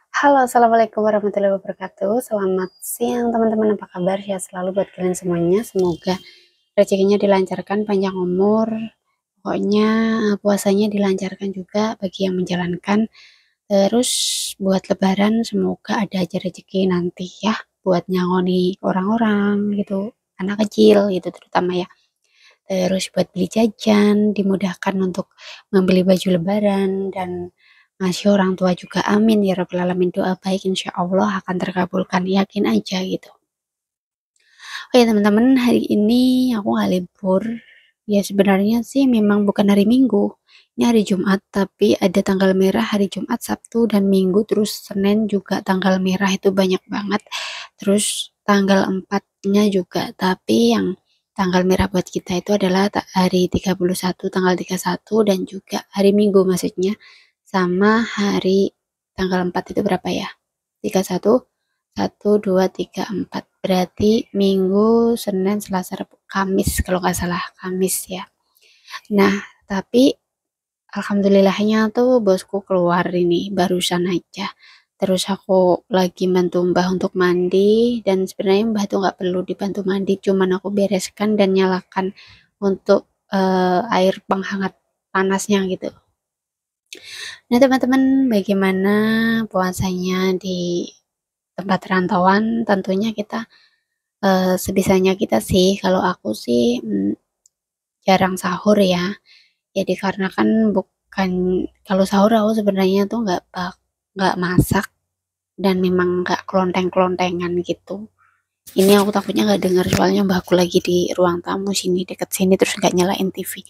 Halo, assalamualaikum warahmatullahi wabarakatuh. Selamat siang teman-teman, apa kabar? Sehat selalu buat kalian semuanya. Semoga rezekinya dilancarkan, panjang umur. Pokoknya puasanya dilancarkan juga bagi yang menjalankan. Terus buat lebaran semoga ada aja rezeki nanti ya. Buat nyangoni orang-orang gitu, anak kecil gitu terutama ya. Terus buat beli jajan, dimudahkan untuk membeli baju lebaran dan ngasih orang tua juga, amin ya rabbal alamin. Doa baik insya Allah akan terkabulkan, yakin aja gitu. Oke teman-teman, hari ini aku nggak libur. Ya sebenarnya sih memang bukan hari Minggu, ini hari Jumat, tapi ada tanggal merah hari Jumat, Sabtu, dan Minggu, terus Senin juga tanggal merah itu banyak banget. Terus tanggal 4-nya juga, tapi yang tanggal merah buat kita itu adalah hari 31, tanggal 31, dan juga hari Minggu maksudnya. Sama hari tanggal 4 itu berapa ya? 31, 1, 2, 3, 4. Berarti Minggu, Senin, Selasa, Rabu, Kamis kalau nggak salah. Kamis ya. Nah, tapi alhamdulillahnya tuh bosku keluar ini barusan aja. Terus aku lagi bantu Mbah untuk mandi, dan sebenarnya Mbah tuh nggak perlu dibantu mandi, cuman aku bereskan dan nyalakan untuk air penghangat panasnya gitu. Nah, teman-teman, bagaimana puasanya di tempat rantauan? Tentunya kita sebisanya kita sih, kalau aku sih jarang sahur ya. Jadi karena kan bukan, kalau sahur aku sebenarnya tuh nggak masak, dan memang nggak kelonteng-kelontengan gitu. Ini aku takutnya nggak dengar soalnya mbakku lagi di ruang tamu sini deket sini, terus nggak nyalain TV.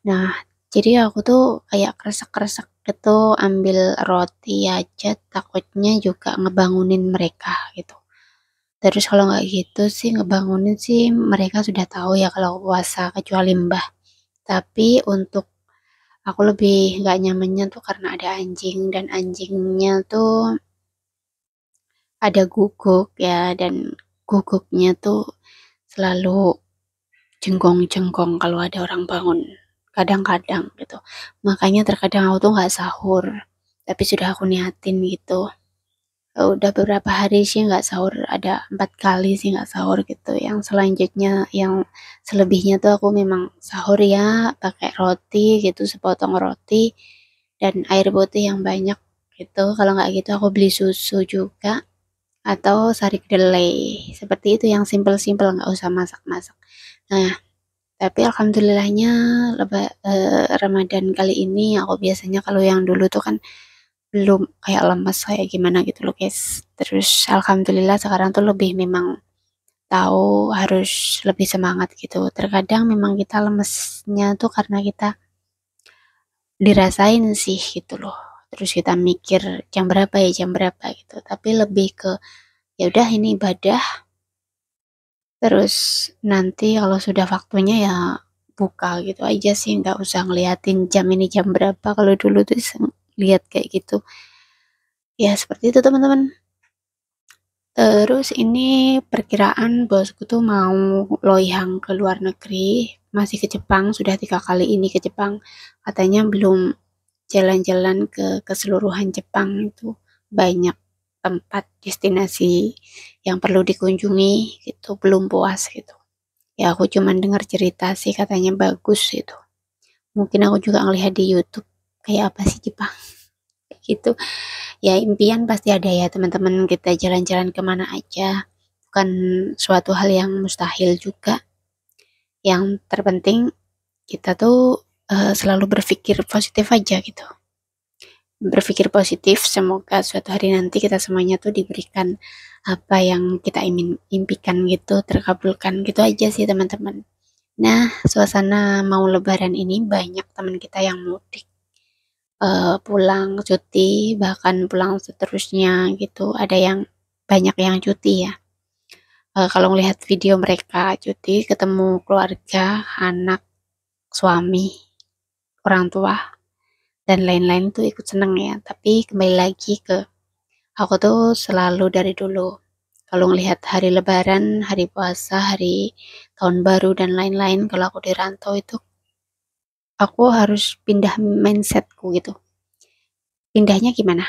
Nah, jadi aku tuh kayak kresek-kresek gitu, ambil roti aja takutnya juga ngebangunin mereka gitu. Terus kalau nggak gitu sih ngebangunin sih mereka sudah tahu ya kalau aku puasa, kecuali Mbah. Tapi untuk aku lebih nggak nyamannya tuh karena ada anjing, dan anjingnya tuh ada guguk ya, dan guguknya tuh selalu jengkong-jengkong kalau ada orang bangun. Kadang-kadang gitu. Makanya terkadang aku tuh nggak sahur. Tapi sudah aku niatin gitu. Udah beberapa hari sih nggak sahur, ada 4 kali sih nggak sahur gitu. Yang selanjutnya, yang selebihnya tuh aku memang sahur ya, pakai roti gitu, sepotong roti dan air putih yang banyak gitu. Kalau nggak gitu aku beli susu juga, atau sari kedelai, seperti itu yang simple-simple, nggak usah masak-masak. Nah, tapi alhamdulillahnya Ramadan kali ini aku biasanya, kalau yang dulu tuh kan belum kayak lemes kayak gimana gitu loh guys. Terus alhamdulillah sekarang tuh lebih memang tahu harus lebih semangat gitu. Terkadang memang kita lemesnya tuh karena kita dirasain sih gitu loh. Terus kita mikir jam berapa ya, jam berapa gitu. Tapi lebih ke ya udah ini ibadah. Terus nanti kalau sudah waktunya ya buka gitu aja sih, nggak usah ngeliatin jam ini jam berapa. Kalau dulu tuh lihat kayak gitu. Ya seperti itu teman-teman. Terus ini perkiraan bosku tuh mau loyang ke luar negeri, masih ke Jepang, sudah 3 kali ini ke Jepang. Katanya belum jalan-jalan ke keseluruhan Jepang itu, banyak tempat destinasi yang perlu dikunjungi gitu, belum puas gitu. Ya aku cuman dengar cerita sih katanya bagus gitu. Mungkin aku juga ngelihat di YouTube kayak apa sih Jepang gitu. Ya impian pasti ada ya teman-teman, kita jalan-jalan kemana aja, bukan suatu hal yang mustahil juga. Yang terpenting kita tuh selalu berpikir positif aja gitu, berpikir positif, semoga suatu hari nanti kita semuanya tuh diberikan apa yang kita impikan gitu, terkabulkan gitu aja sih teman-teman. Nah, suasana mau lebaran ini banyak teman kita yang mudik, pulang cuti, bahkan pulang seterusnya gitu. Ada yang banyak yang cuti ya. Kalau melihat video mereka cuti, ketemu keluarga, anak, suami, orang tua, dan lain-lain tuh ikut seneng ya. Tapi kembali lagi ke aku tuh selalu dari dulu, kalau ngelihat hari lebaran, hari puasa, hari tahun baru dan lain-lain, kalau aku di rantau itu aku harus pindah mindsetku gitu. Pindahnya gimana?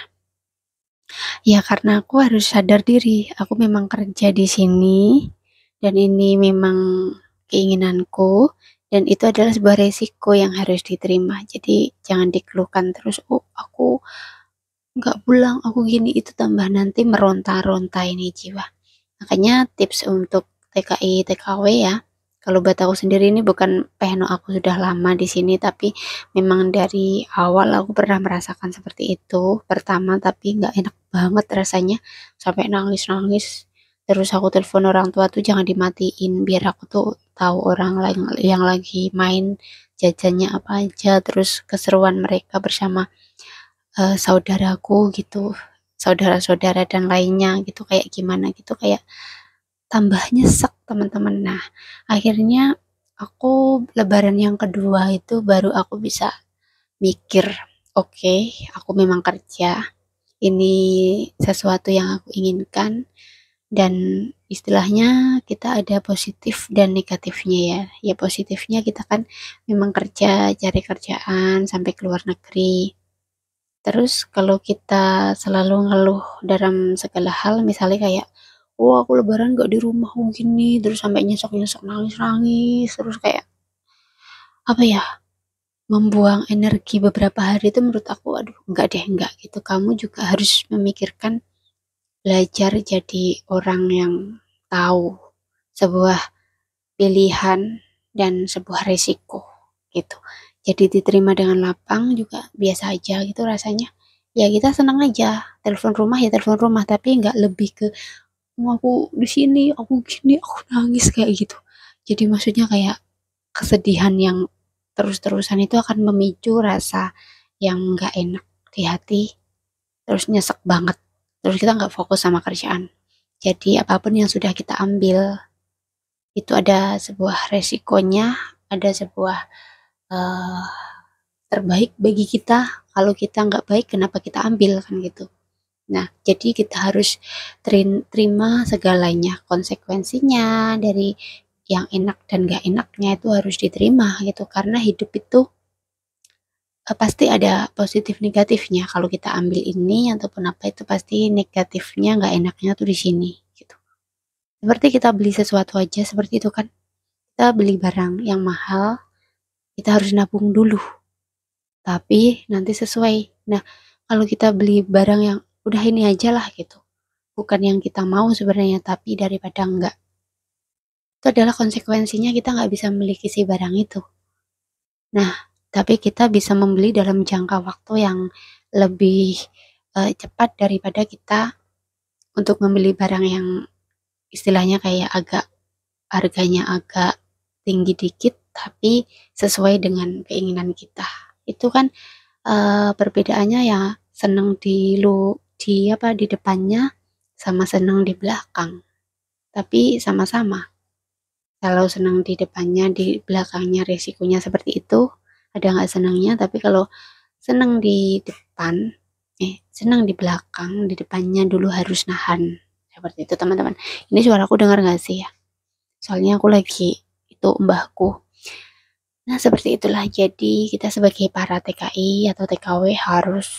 Ya karena aku harus sadar diri, aku memang kerja di sini dan ini memang keinginanku dan itu adalah sebuah resiko yang harus diterima. Jadi jangan dikeluhkan terus, oh aku nggak pulang, aku gini itu tambah nanti meronta-ronta ini jiwa. Makanya tips untuk TKI TKW ya. Kalau buat aku sendiri ini bukan peno aku sudah lama di sini tapi memang dari awal aku pernah merasakan seperti itu. Pertama tapi nggak enak banget rasanya sampai nangis-nangis. Terus aku telepon orang tua tuh jangan dimatiin biar aku tuh tahu orang lain yang lagi main jajannya apa aja terus keseruan mereka bersama saudaraku gitu, saudara-saudara dan lainnya gitu kayak gimana gitu kayak tambah nyesek teman-teman. Nah, akhirnya aku lebaran yang kedua itu baru aku bisa mikir, oke, aku memang kerja, ini sesuatu yang aku inginkan dan istilahnya kita ada positif dan negatifnya ya. Ya positifnya kita kan memang kerja, cari kerjaan sampai ke luar negeri. Terus kalau kita selalu ngeluh dalam segala hal, misalnya kayak, oh aku lebaran gak di rumah oh gini, terus sampai nyesek-nyesek nangis-nangis, terus kayak apa ya, membuang energi beberapa hari itu menurut aku, aduh enggak deh, enggak gitu. Kamu juga harus memikirkan belajar jadi orang yang tahu sebuah pilihan dan sebuah resiko gitu. Jadi diterima dengan lapang juga biasa aja gitu rasanya. Ya kita senang aja, telepon rumah ya telepon rumah, tapi nggak lebih ke "Oh, aku di sini, aku gini, aku nangis kayak gitu. Jadi maksudnya kayak kesedihan yang terus-terusan itu akan memicu rasa yang nggak enak di hati, terus nyesek banget. Terus kita nggak fokus sama kerjaan. Jadi apapun yang sudah kita ambil itu ada sebuah resikonya, ada sebuah eh, terbaik bagi kita. Kalau kita nggak baik, kenapa kita ambil kan gitu. Nah, jadi kita harus terima segalanya, konsekuensinya dari yang enak dan gak enaknya itu harus diterima gitu. Karena hidup itu pasti ada positif negatifnya. Kalau kita ambil ini ataupun apa itu pasti negatifnya gak enaknya tuh di sini gitu. Seperti kita beli sesuatu aja seperti itu kan. Kita beli barang yang mahal, kita harus nabung dulu. Tapi nanti sesuai. Nah, kalau kita beli barang yang udah ini aja lah gitu. Bukan yang kita mau sebenarnya, tapi daripada enggak. Itu adalah konsekuensinya kita nggak bisa memiliki si barang itu. Nah, tapi kita bisa membeli dalam jangka waktu yang lebih cepat daripada kita untuk membeli barang yang istilahnya kayak agak harganya agak tinggi dikit, tapi sesuai dengan keinginan kita. Itu kan perbedaannya ya seneng di apa di depannya sama seneng di belakang. Tapi sama-sama. Kalau senang di depannya, di belakangnya resikonya seperti itu, ada nggak senangnya, tapi kalau senang di depan, senang di belakang, di depannya dulu harus nahan. Seperti itu teman-teman. Ini suaraku dengar nggak sih ya? Soalnya aku lagi itu mbahku. Nah seperti itulah. Jadi kita sebagai para TKI atau TKW harus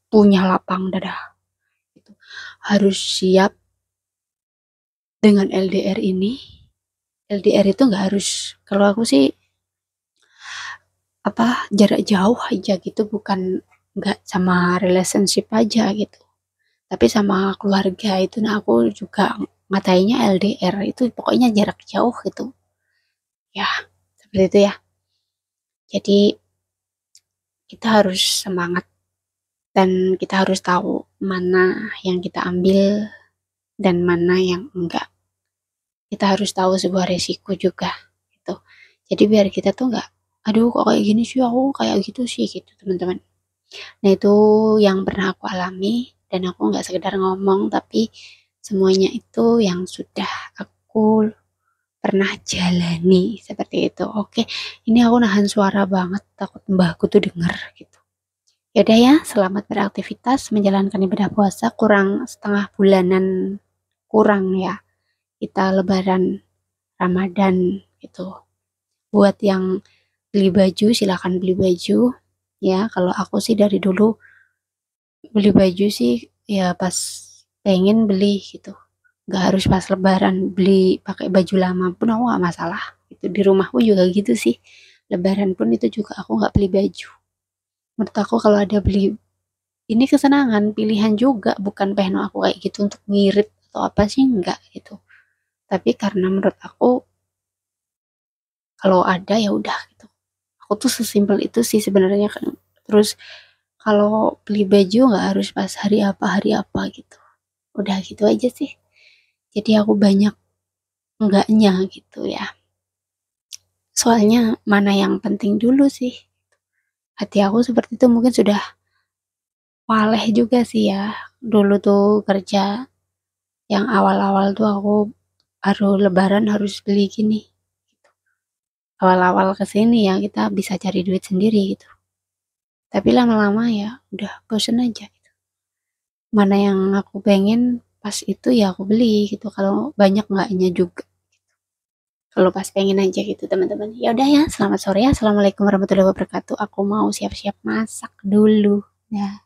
punya lapang dada. Gitu. Harus siap dengan LDR ini. LDR itu nggak harus, kalau aku sih apa jarak jauh aja gitu, bukan nggak sama relationship aja gitu tapi sama keluarga itu. Nah aku juga matanya LDR itu pokoknya jarak jauh gitu ya, seperti itu ya. Jadi kita harus semangat dan kita harus tahu mana yang kita ambil dan mana yang enggak. Kita harus tahu sebuah resiko juga gitu. Jadi biar kita tuh enggak, aduh kok kayak gini sih, aku kayak gitu sih gitu teman-teman. Nah itu yang pernah aku alami dan aku nggak sekedar ngomong tapi semuanya itu yang sudah aku pernah jalani seperti itu. Oke, ini aku nahan suara banget takut mbahku tuh denger gitu. Yaudah ya, selamat beraktivitas menjalankan ibadah puasa kurang setengah bulanan kurang ya. Kita lebaran Ramadan gitu. Buat yang beli baju silakan beli baju ya. Kalau aku sih dari dulu beli baju sih ya pas pengen beli gitu. Nggak harus pas lebaran beli pakai baju lama pun aku nggak masalah. Itu di rumahku juga gitu sih. Lebaran pun itu juga aku nggak beli baju. Menurut aku kalau ada beli ini kesenangan, pilihan juga, bukan pengen aku kayak gitu untuk ngirit atau apa sih enggak gitu. Tapi karena menurut aku kalau ada ya udah gitu. Aku tuh sesimpel itu sih sebenarnya kan. Terus kalau beli baju nggak harus pas hari apa gitu. Udah gitu aja sih. Jadi aku banyak enggaknya gitu ya. Soalnya mana yang penting dulu sih. Hati aku seperti itu mungkin sudah waleh juga sih ya. Dulu tuh kerja yang awal-awal tuh aku harus lebaran harus beli gini. Awal-awal kesini ya kita bisa cari duit sendiri gitu. Tapi lama-lama ya udah bosen aja gitu. Mana yang aku pengen pas itu ya aku beli gitu. Kalau banyak enggaknya juga. Kalau pas pengen aja gitu teman-teman. Ya udah ya, selamat sore ya. Assalamualaikum warahmatullahi wabarakatuh. Aku mau siap-siap masak dulu. Ya.